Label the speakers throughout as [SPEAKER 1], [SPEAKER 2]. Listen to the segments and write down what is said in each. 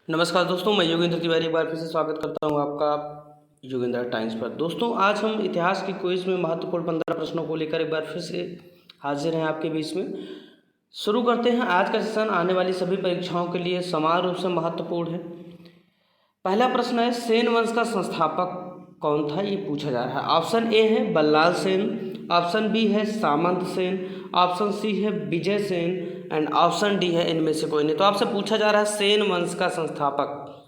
[SPEAKER 1] नमस्कार दोस्तों, मैं योगेंद्र तिवारी एक बार फिर से स्वागत करता हूं आपका योगेंद्र टाइम्स पर। दोस्तों, आज हम इतिहास की क्विज में महत्वपूर्ण 15 प्रश्नों को लेकर एक बार फिर से हाजिर हैं आपके बीच में। शुरू करते हैं। आज का सेशन आने वाली सभी परीक्षाओं के लिए समान रूप से महत्वपूर्ण है। पहला प्रश्न है, सेन वंश का संस्थापक कौन था, ये पूछा जा रहा है। ऑप्शन ए है बल्लाल सेन, ऑप्शन बी है सामंत सेन, ऑप्शन सी है Vijay Sen and option D है इनमें से कोई नहीं। तो आपसे पूछा जा रहा है सेन वंश का संस्थापक।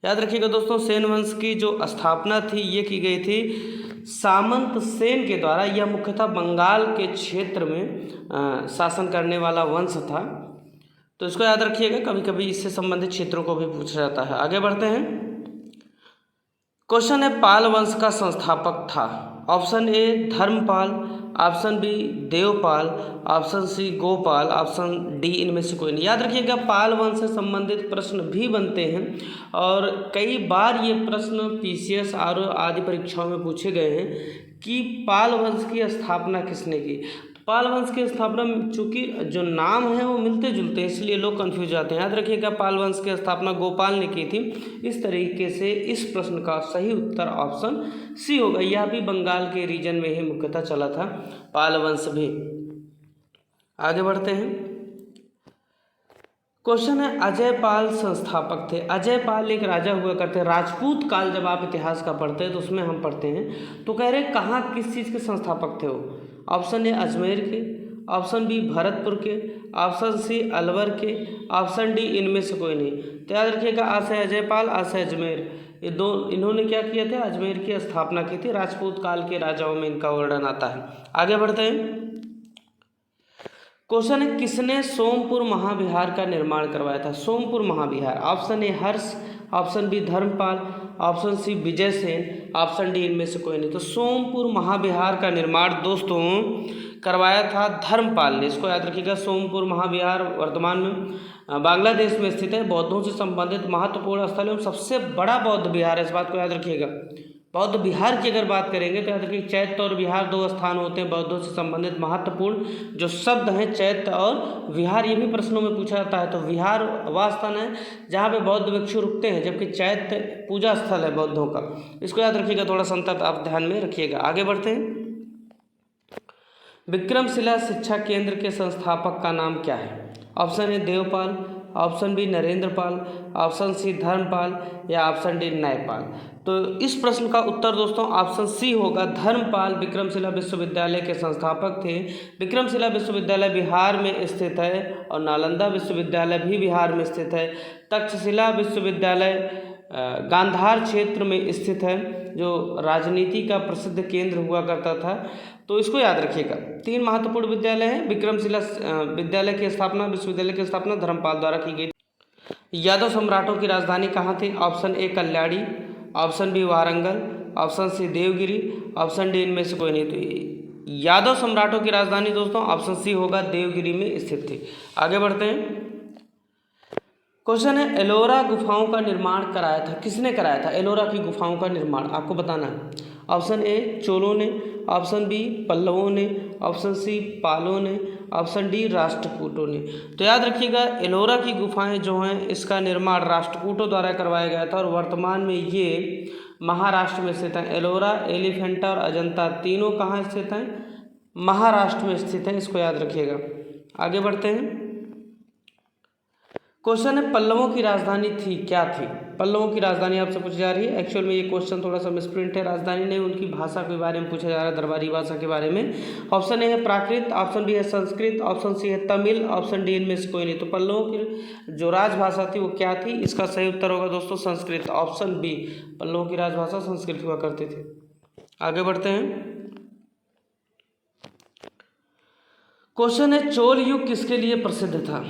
[SPEAKER 1] याद रखिएगा दोस्तों, सेन वंश की जो स्थापना थी ये की गई थी सामंत सेन के द्वारा। यह मुख्यतः बंगाल के क्षेत्र में शासन करने वाला वंश था। तो इसको याद रखिएगा, कभी कभी इससे संबंधित क्षेत्रों को भी पूछा जाता है। आगे बढ़ते हैं। क्वेश्चन है, पाल वंश का संस्थापक था। Option A Dharmapal, option B Devpal, option C Gopal, option D इनमें से कोई नहीं। याद रखिएगा, पाल वंश से संबंधित प्रश्न भी बनते हैं और कई बार ये प्रश्न पीसीएस और आदि परीक्षाओं में पूछे गए हैं कि पाल वंश की स्थापना किसने की। पाल वंश की स्थापना, चूंकि जो नाम है वो मिलते जुलते हैं इसलिए लोग कंफ्यूज जाते हैं। याद रखिएगा, पाल वंश की स्थापना गोपाल ने की थी। इस तरीके से इस प्रश्न का सही उत्तर ऑप्शन सी होगा। यह भी बंगाल के रीजन में ही मुख्यतः चला था पाल वंश भी। आगे बढ़ते हैं। क्वेश्चन है, अजय पाल संस्थापक थे। अजय पाल एक राजा हुआ करते हैं। राजपूत काल जब आप इतिहास का पढ़ते हैं तो उसमें हम पढ़ते हैं, तो कह रहे हैं कहाँ किस चीज़ के संस्थापक थे वो। ऑप्शन ए अजमेर के, ऑप्शन बी भरतपुर के, ऑप्शन सी अलवर के, ऑप्शन डी इनमें से कोई नहीं। तो याद रखिएगा, आ से अजय पाल, आ से अजमेर, ये दो इन्होंने क्या किया था, अजमेर की स्थापना की थी। राजपूत काल के राजाओं में इनका वर्णन आता है। आगे बढ़ते हैं। क्वेश्चन है, किसने सोमपुर महाविहार का निर्माण करवाया था। Somapura Mahavihara, option A Harsha, option B Dharmapala, option C Vijay Sen, option D इनमें से कोई नहीं। तो सोमपुर महाविहार का निर्माण दोस्तों करवाया था धर्मपाल ने। इसको याद रखिएगा, सोमपुर महाविहार वर्तमान में बांग्लादेश में स्थित है। बौद्धों से संबंधित महत्वपूर्ण स्थल एवं सबसे बड़ा बौद्ध विहार है। इस बात को याद रखिएगा। बौद्ध विहार की अगर बात करेंगे तो याद रखिए, चैत्य और विहार दो स्थान होते हैं बौद्धों से संबंधित महत्वपूर्ण जो शब्द हैं, चैत्य और विहार। ये भी प्रश्नों में पूछा जाता है। तो विहार वह स्थान है जहाँ पे बौद्ध भिक्षु रुकते हैं, जबकि चैत्य पूजा स्थल है बौद्धों का। इसको याद रखिएगा, थोड़ा सा अंतर आप ध्यान में रखिएगा। आगे बढ़ते हैं। विक्रमशिला शिक्षा केंद्र के संस्थापक का नाम क्या है। Option A Devpal, option B Narendrapal, option C Dharmapal या ऑप्शन डी न्यायपाल। तो इस प्रश्न का उत्तर दोस्तों ऑप्शन सी होगा, धर्मपाल विक्रमशिला विश्वविद्यालय के संस्थापक थे। विक्रमशिला विश्वविद्यालय बिहार में स्थित है और नालंदा विश्वविद्यालय भी बिहार में स्थित है। तक्षशिला विश्वविद्यालय गांधार क्षेत्र में स्थित है, जो राजनीति का प्रसिद्ध केंद्र हुआ करता था। तो इसको याद रखिएगा। 3 महत्वपूर्ण विद्यालय हैं। विक्रमशिला विद्यालय की स्थापना, विश्वविद्यालय की स्थापना धर्मपाल द्वारा की गई। यादव सम्राटों की राजधानी कहाँ थी। Option A Kalyani, option B Warangal, option C Devagiri, option D इनमें से कोई नहीं। तो यादव सम्राटों की राजधानी दोस्तों ऑप्शन सी होगा, देवगिरी में स्थित थी। आगे बढ़ते हैं। क्वेश्चन है, एलोरा गुफाओं का निर्माण कराया था। किसने कराया था एलोरा की गुफाओं का निर्माण, आपको बताना है। ऑप्शन ए चोलों ने, ऑप्शन बी पल्लवों ने, ऑप्शन सी पालों ने, ऑप्शन डी राष्ट्रकूटों ने। तो याद रखिएगा, एलोरा की गुफाएं जो हैं इसका निर्माण राष्ट्रकूटों द्वारा करवाया गया था और वर्तमान में ये महाराष्ट्र में स्थित हैं। एलोरा, एलिफेंटा और अजंता तीनों कहाँ स्थित हैं, महाराष्ट्र में स्थित हैं। इसको याद रखिएगा। आगे बढ़ते हैं। क्वेश्चन है, पल्लवों की राजधानी थी क्या थी। पल्लवों की राजधानी आपसे पूछी जा रही है। एक्चुअल में ये क्वेश्चन थोड़ा सा मिसप्रिंट है। राजधानी नहीं, उनकी भाषा के बारे में पूछा जा रहा है, दरबारी भाषा के बारे में। ऑप्शन ए है प्राकृत, ऑप्शन बी है संस्कृत, ऑप्शन सी है तमिल, ऑप्शन डी इनमें से कोई नहीं। तो पल्लवों की जो राजभाषा थी वो क्या थी, इसका सही उत्तर होगा दोस्तों संस्कृत, ऑप्शन बी। पल्लवों की राजभाषा संस्कृत हुआ करती थी। आगे बढ़ते हैं। क्वेश्चन है, चोल युग किसके लिए प्रसिद्ध था।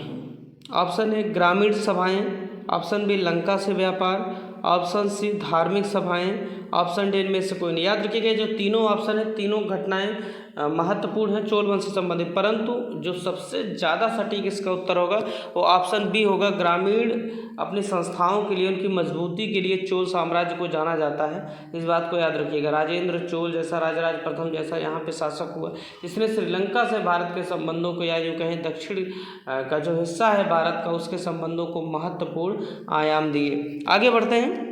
[SPEAKER 1] ऑप्शन ए ग्रामीण सभाएं, ऑप्शन बी लंका से व्यापार, ऑप्शन सी धार्मिक सभाएं, ऑप्शन डी इनमें से कोई नहीं। याद रखिएगा जो तीनों ऑप्शन है, तीनों घटनाएं महत्वपूर्ण है चोल वंश से संबंधित, परंतु जो सबसे ज़्यादा सटीक इसका उत्तर होगा वो ऑप्शन बी होगा। ग्रामीण अपनी संस्थाओं के लिए, उनकी मजबूती के लिए चोल साम्राज्य को जाना जाता है। इस बात को याद रखिएगा। राजेंद्र चोल जैसा, राजराज प्रथम जैसा यहाँ पे शासक हुआ जिसने श्रीलंका से भारत के संबंधों को, या यूँ कहें दक्षिण का जो हिस्सा है भारत का, उसके संबंधों को महत्वपूर्ण आयाम दिए। आगे बढ़ते हैं।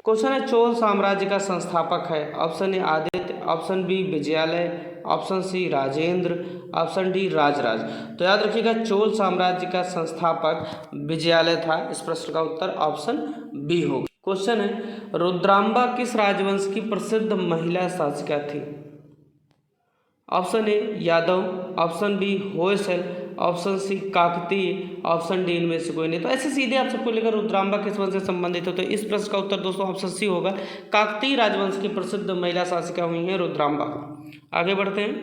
[SPEAKER 1] क्वेश्चन है चोल साम्राज्य का संस्थापक है। Option A Aditya, option B Vijayalaya, option C Rajendra, option D Rajaraja. तो याद रखिएगा चोल साम्राज्य का संस्थापक विजयालय था। इस प्रश्न का उत्तर ऑप्शन बी होगा। क्वेश्चन है रुद्रांबा किस राजवंश की प्रसिद्ध महिला शासिका थी? Option A Yadav, option B Hoysala, option C Kakatiya, option D इनमें से कोई नहीं। तो ऐसे सीधे आप सबको लेकर रुद्रांबा किस वंश से संबंधित हो, तो इस प्रश्न का उत्तर दोस्तों ऑप्शन सी होगा। काकतीय राजवंश की प्रसिद्ध महिला शासिका हुई हैं रुद्रांबा। आगे बढ़ते हैं।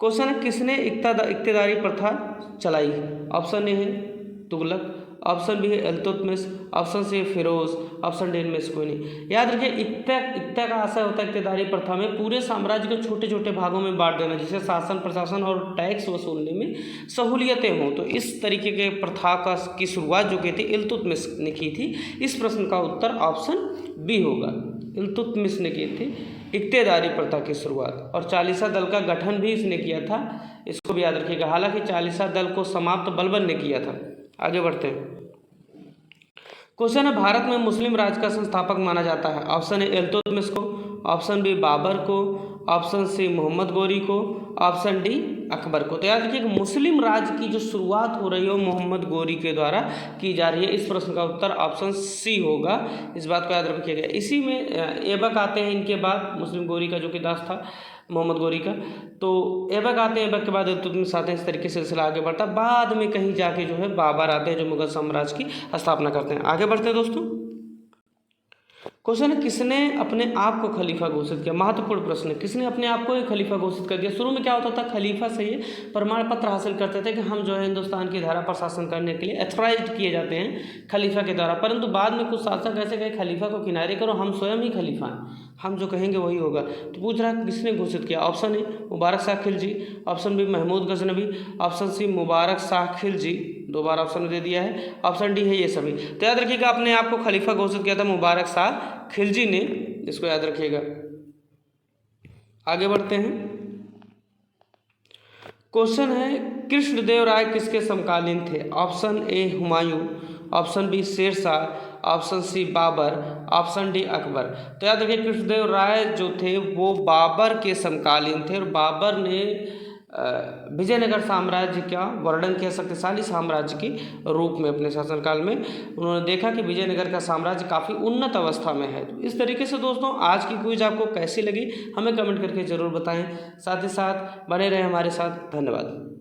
[SPEAKER 1] क्वेश्चन है किसने इक्तेदारी प्रथा चलाई? ऑप्शन ए है तुगलक, ऑप्शन बी है इल्तुतमिश, ऑप्शन सी है फिरोज, ऑप्शन डी इनमें से कोई नहीं। याद रखिए इक्ता का आशय होता है इक्तेदारी प्रथा में पूरे साम्राज्य को छोटे छोटे भागों में बांट देना, जिससे शासन प्रशासन और टैक्स वसूलने में सहूलियतें हों। तो इस तरीके के प्रथा की शुरुआत जो की थी इल्तुतमिश ने की थी। इस प्रश्न का उत्तर ऑप्शन बी होगा। इल्तुतमिश ने की थी इक्तेदारी प्रथा की शुरुआत, और चालीसा दल का गठन भी इसने किया था। इसको भी याद रखिएगा। हालांकि चालीसा दल को समाप्त बलबन ने किया था। आगे बढ़ते हैं। क्वेश्चन है भारत में मुस्लिम राज का संस्थापक माना जाता है। ऑप्शन ए इल्तुतमिश को, ऑप्शन बी बाबर को, ऑप्शन सी मोहम्मद गोरी को, ऑप्शन डी अकबर को। तो याद रखिए कि मुस्लिम राज की जो शुरुआत हो रही है वो मोहम्मद गोरी के द्वारा की जा रही है। इस प्रश्न का उत्तर ऑप्शन सी होगा। इस बात को याद रखिएगा। इसी में ऐबक आते हैं इनके बाद, मुस्लिम गोरी का जो कि दास था मोहम्मद गोरी का। तो ऐबक आते हैं, ऐबक के बाद इल्तुतमिश आते हैं। इस तरीके से सिलसिला आगे बढ़ता है। बाद में कहीं जाके जो है बाबर आते हैं जो मुगल साम्राज्य की स्थापना करते हैं। आगे बढ़ते हैं दोस्तों। क्वेश्चन है किसने अपने आप को खलीफा घोषित किया? महत्वपूर्ण प्रश्न है। किसने अपने आप को ही खलीफा घोषित कर दिया? शुरू में क्या होता था, खलीफा से ये प्रमाण पत्र हासिल करते थे कि हम जो है हिंदुस्तान की धारा पर शासन करने के लिए एथोराइज्ड किए जाते हैं खलीफा के द्वारा। परंतु बाद में कुछ शासक ऐसे कहे खलीफा को किनारे करो, हम स्वयं ही खलीफा हैं, हम जो कहेंगे वही होगा। तो पूछ रहा है किसने घोषित किया? Option A Mubarak Shah Khilji, option B Mahmud Ghaznavi, option C Mubarak Shah Khilji, दो बार ऑप्शन दे दिया है, ऑप्शन डी है ये सभी। तो याद रखिएगा अपने आप को खलीफा घोषित किया था मुबारक शाह खिलजी ने। इसको याद रखिएगा। आगे बढ़ते हैं। क्वेश्चन है कृष्णदेव राय किसके समकालीन थे? Option A Humayun, option B Sher Shah, option C Babar, option D Akbar. तो याद रखिए कृष्णदेव राय जो थे वो बाबर के समकालीन थे, और बाबर ने विजयनगर साम्राज्य का वर्णन किया शक्तिशाली साम्राज्य के रूप में अपने शासनकाल में। उन्होंने देखा कि विजयनगर का साम्राज्य काफ़ी उन्नत अवस्था में है। तो इस तरीके से दोस्तों आज की क्विज आपको कैसी लगी हमें कमेंट करके ज़रूर बताएं। साथ ही साथ बने रहें हमारे साथ। धन्यवाद।